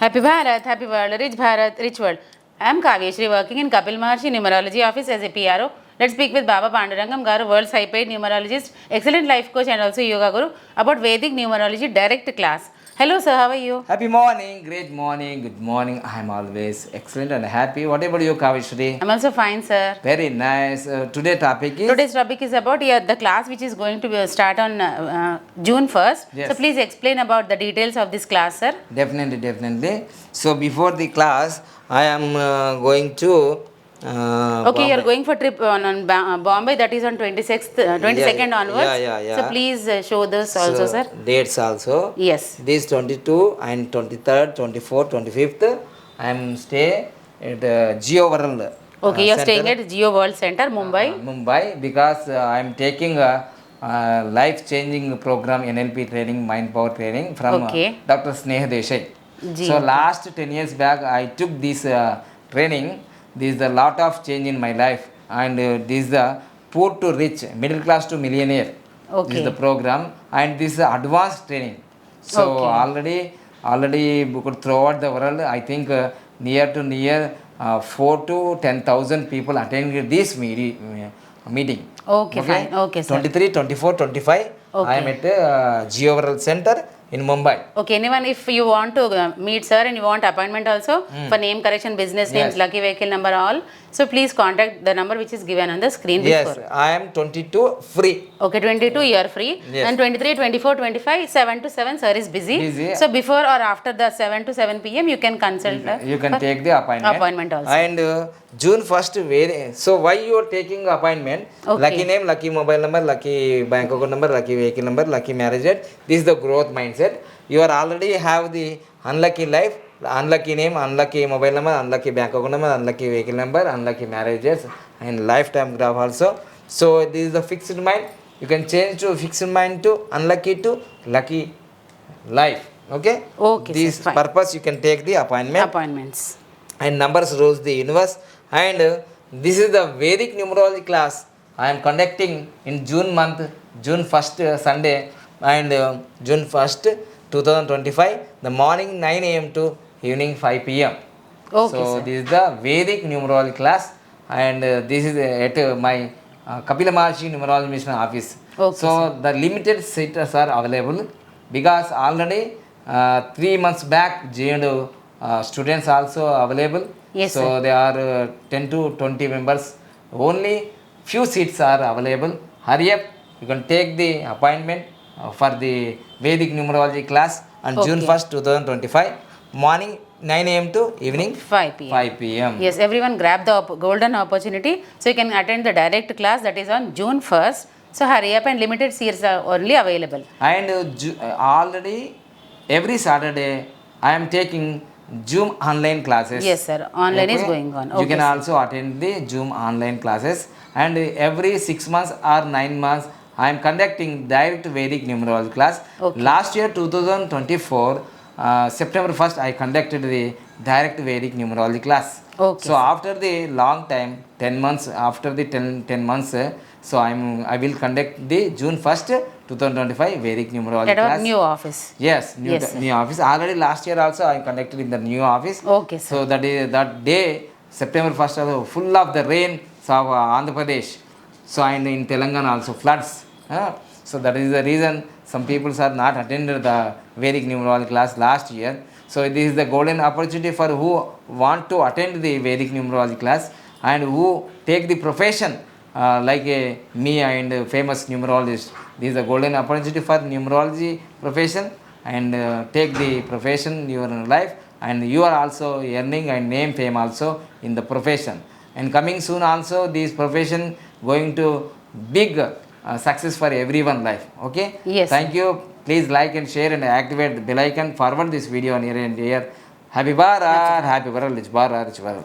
Happy Bharat, happy world, rich Bharat, rich world. I am Kavyashri working in Kapil Maharshi Numerology office as a PRO. Let's speak with Babapandurangam Garu, world's high-paid numerologist, excellent life coach and also yoga guru about Vedic Numerology direct class. Hello sir, how are you? Happy morning, great morning, good morning. I'm always excellent and happy. What about you, Kavishri? I'm also fine sir. Very nice. Today's topic is about the class which is going to start on June 1st. Yes. So please explain about the details of this class sir. Definitely. So before the class, I am going to Okay, you are going for trip on Bombay, that is on 22nd onwards. Yeah. So please show this also, So, sir. dates also. Yes. This 22 and 23rd, 24th, 25th. I am stay at Geo World. Okay, you are staying at Geo World Center, Mumbai. Mumbai, because I am taking a life-changing program, NLP training, mind power training from Dr. Sneh Desai. So last 10 years back, I took this training. This is a lot of change in my life, and this is the poor to rich, middle class to millionaire. Okay. This is the program, and this is advanced training. So already booked throughout the world. I think near 4 to 10,000 people attended this meeting. Okay, fine. Okay, sir. 23, 24, 25. Okay. I am at Geo World Center in Mumbai. Okay, anyone if you want to meet sir and you want appointment also for name correction, business names, lucky vehicle number, all. So please contact the number which is given on the screen before. Yes, I am 22 free. Okay, 22 you are free. Yes. And 23, 24, 25, 7 to 7 sir is busy. So before or after the 7 to 7 p.m. you can consult. You can take the appointment. Also. And June 1st, so why you are taking appointment? Okay. Lucky name, lucky mobile number, lucky bank account number, lucky vehicle number, lucky marriage date. This is the growth mindset. You are already have the unlucky life, unlucky name, unlucky mobile number, unlucky bank account number, unlucky vehicle number, unlucky marriages, and lifetime graph also. So this is the fixed mind. You can change to fixed mind to unlucky to lucky life. Okay. This purpose you can take the appointments. And numbers rules the universe. And this is the Vedic Numerology class I am conducting in June month, June 1st Sunday, and June 1st 2025, the morning 9 a.m. to evening 5 p.m. Okay, so sir. this is the Vedic Numerology class, and this is at my Kapila Maharshi Numerology Mission office. Okay, so the limited seats are available because already 3 months back JNU students also available. Yes, so sir. there are 10 to 20 members. Only few seats are available. Hurry up, you can take the appointment for the Vedic Numerology class on June 1st, 2025, morning 9 a.m. to evening 5 p.m. 5 p.m. Yes, everyone grab the golden opportunity so you can attend the direct class that is on June 1st. So hurry up, and limited seats are only available. And already every Saturday I am taking Zoom online classes. Yes, sir. Online is going on. You can also attend the Zoom online classes. And every 6 months or 9 months, I am conducting direct Vedic Numerology class. Last year, 2024, September 1st, I conducted the direct Vedic Numerology class. So after the long time, 10 months, after the 10 months, so I will conduct the June 1st, 2025 Vedic Numerology class. At new office. Yes, new office. Already last year also I conducted in the new office. Okay, sir. So that day, September 1st, also full of the rain of Andhra Pradesh. So and in Telangana also floods. So that is the reason some people are not attended the Vedic Numerology class last year. So this is the golden opportunity for who want to attend the Vedic Numerology class and who take the profession like me and famous numerologist. This is a golden opportunity for numerology profession, and take the profession in your life, and you are also earning and name fame also in the profession. And coming soon also this profession going to big success for everyone life. Okay. Yes. Thank you. Please like and share and activate the bell icon. Forward this video near and dear. Happy Bharat, happy Bharat, rich Bharat, rich Bharat.